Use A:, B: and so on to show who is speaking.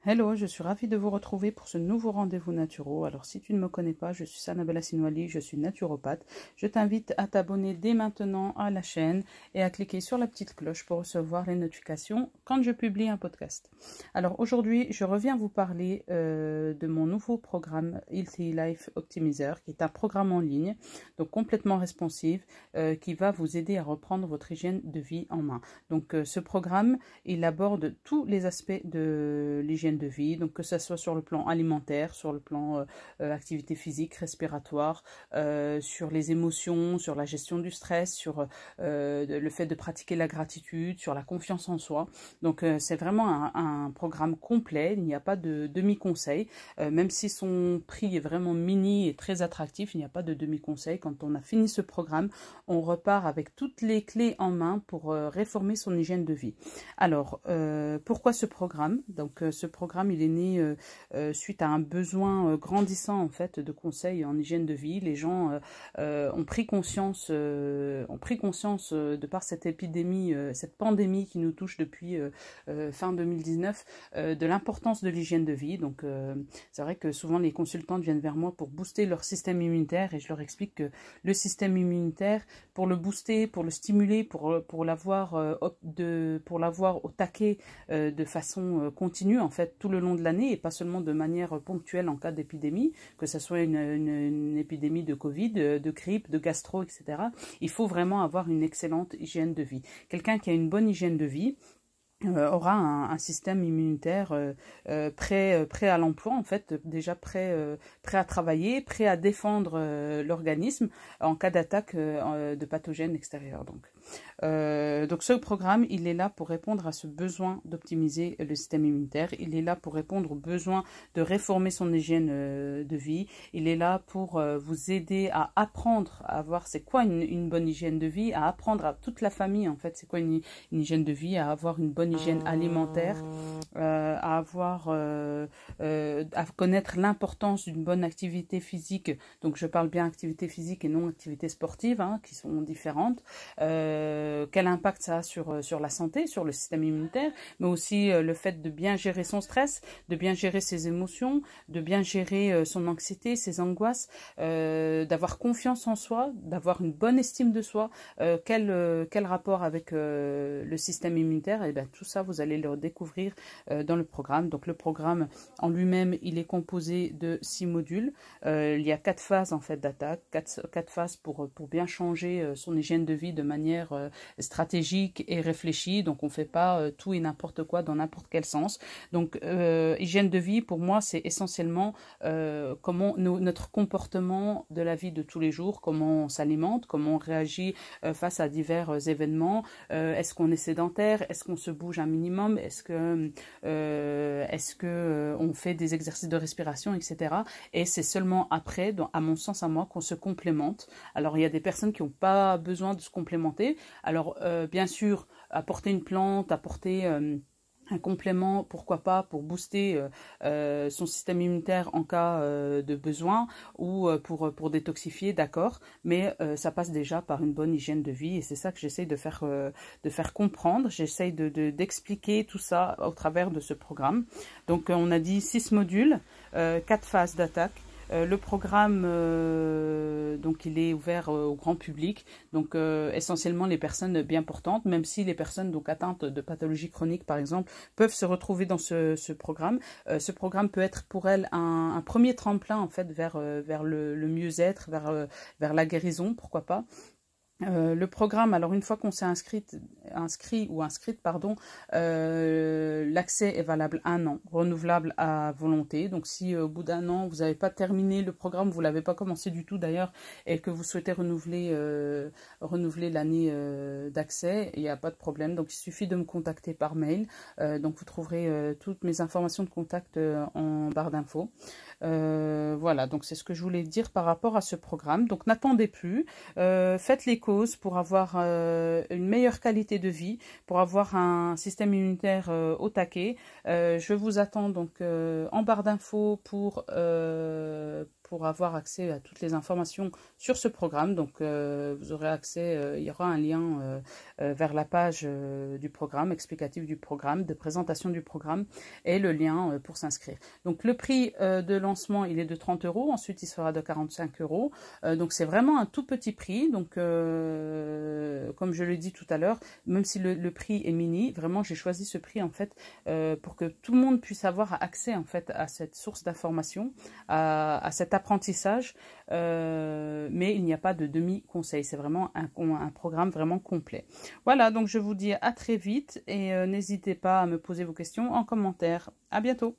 A: Hello, je suis ravie de vous retrouver pour ce nouveau rendez-vous naturo. Alors si tu ne me connais pas, je suis Sanabella Sinwali, je suis naturopathe. Je t'invite à t'abonner dès maintenant à la chaîne et à cliquer sur la petite cloche pour recevoir les notifications quand je publie un podcast. Alors aujourd'hui, je reviens vous parler de mon nouveau programme Healthy Life Optimizer, qui est un programme en ligne, donc complètement responsive, qui va vous aider à reprendre votre hygiène de vie en main. Donc ce programme, il aborde tous les aspects de l'hygiène de vie, donc que ce soit sur le plan alimentaire, sur le plan activité physique, respiratoire, sur les émotions, sur la gestion du stress, sur le fait de pratiquer la gratitude, sur la confiance en soi. Donc c'est vraiment un programme complet, il n'y a pas de demi-conseil, même si son prix est vraiment mini et très attractif, il n'y a pas de demi-conseil. Quand on a fini ce programme, on repart avec toutes les clés en main pour réformer son hygiène de vie. Alors, pourquoi ce programme? Donc ce programme, il est né suite à un besoin grandissant en fait de conseils en hygiène de vie. Les gens ont pris conscience de par cette épidémie, cette pandémie qui nous touche depuis fin 2019, de l'importance de l'hygiène de vie. Donc c'est vrai que souvent les consultantes viennent vers moi pour booster leur système immunitaire et je leur explique que le système immunitaire, pour le booster, pour le stimuler, pour l'avoir au taquet de façon continue en fait tout le long de l'année et pas seulement de manière ponctuelle en cas d'épidémie, que ce soit une épidémie de Covid, de grippe, de gastro, etc. Il faut vraiment avoir une excellente hygiène de vie. Quelqu'un qui a une bonne hygiène de vie aura un système immunitaire prêt à l'emploi, en fait, déjà prêt à travailler, prêt à défendre l'organisme en cas d'attaque de pathogènes extérieurs. Donc ce programme, il est là pour répondre à ce besoin d'optimiser le système immunitaire, il est là pour répondre au besoin de réformer son hygiène de vie, il est là pour vous aider à apprendre à voir c'est quoi une bonne hygiène de vie, à apprendre à toute la famille, en fait, c'est quoi une hygiène de vie, à avoir une bonne hygiène alimentaire, à connaître l'importance d'une bonne activité physique. Donc je parle bien activité physique et non activité sportive, hein, qui sont différentes. Quel impact ça a sur la santé, sur le système immunitaire, mais aussi le fait de bien gérer son stress, de bien gérer ses émotions, de bien gérer son anxiété, ses angoisses, d'avoir confiance en soi, d'avoir une bonne estime de soi. Quel rapport avec le système immunitaire? Et bien tout ça, vous allez le découvrir dans le programme. Donc le programme en lui-même, il est composé de 6 modules. Il y a 4 phases en fait d'attaque, 4 phases pour bien changer son hygiène de vie de manière stratégique et réfléchie. Donc on ne fait pas tout et n'importe quoi dans n'importe quel sens. Donc hygiène de vie, pour moi, c'est essentiellement comment notre comportement de la vie de tous les jours, comment on s'alimente, comment on réagit face à divers événements. Est-ce qu'on est sédentaire? Est-ce qu'on se bouge un minimum? Est-ce que on fait des exercices de respiration, etc. Et c'est seulement après, à mon sens à moi, qu'on se complémente. Alors il y a des personnes qui n'ont pas besoin de se complémenter. Alors bien sûr, apporter une plante, apporter un complément, pourquoi pas, pour booster son système immunitaire en cas de besoin ou pour détoxifier, d'accord, mais ça passe déjà par une bonne hygiène de vie et c'est ça que j'essaye de faire comprendre, j'essaye d'expliquer tout ça au travers de ce programme. Donc on a dit 6 modules, 4 phases d'attaque. Le programme, donc il est ouvert au grand public, donc essentiellement les personnes bien portantes, même si les personnes donc atteintes de pathologies chroniques par exemple peuvent se retrouver dans ce programme. Ce programme peut être pour elles un premier tremplin en fait vers le mieux-être, vers la guérison, pourquoi pas. Le programme, alors une fois qu'on s'est inscrit ou inscrite, pardon, l'accès est valable 1 an, renouvelable à volonté. Donc si au bout d'1 an, vous n'avez pas terminé le programme, vous ne l'avez pas commencé du tout d'ailleurs, et que vous souhaitez renouveler l'année d'accès, il n'y a pas de problème. Donc il suffit de me contacter par mail. Donc vous trouverez toutes mes informations de contact en barre d'infos. Voilà, donc c'est ce que je voulais dire par rapport à ce programme. Donc n'attendez plus, faites les causes pour avoir une meilleure qualité de vie, pour avoir un système immunitaire au taquet. Je vous attends donc en barre d'infos pour pour avoir accès à toutes les informations sur ce programme. Donc vous aurez accès, il y aura un lien vers la page du programme, explicatif du programme, de présentation du programme et le lien pour s'inscrire. Donc le prix de lancement il est de 30 €, ensuite il sera de 45 €. Donc c'est vraiment un tout petit prix. Donc comme je l'ai dit tout à l'heure, même si le prix est mini, vraiment j'ai choisi ce prix en fait pour que tout le monde puisse avoir accès en fait à cette source d'information, à cet apprentissage, mais il n'y a pas de demi-conseil, c'est vraiment un programme vraiment complet. Voilà, donc je vous dis à très vite et n'hésitez pas à me poser vos questions en commentaire. À bientôt.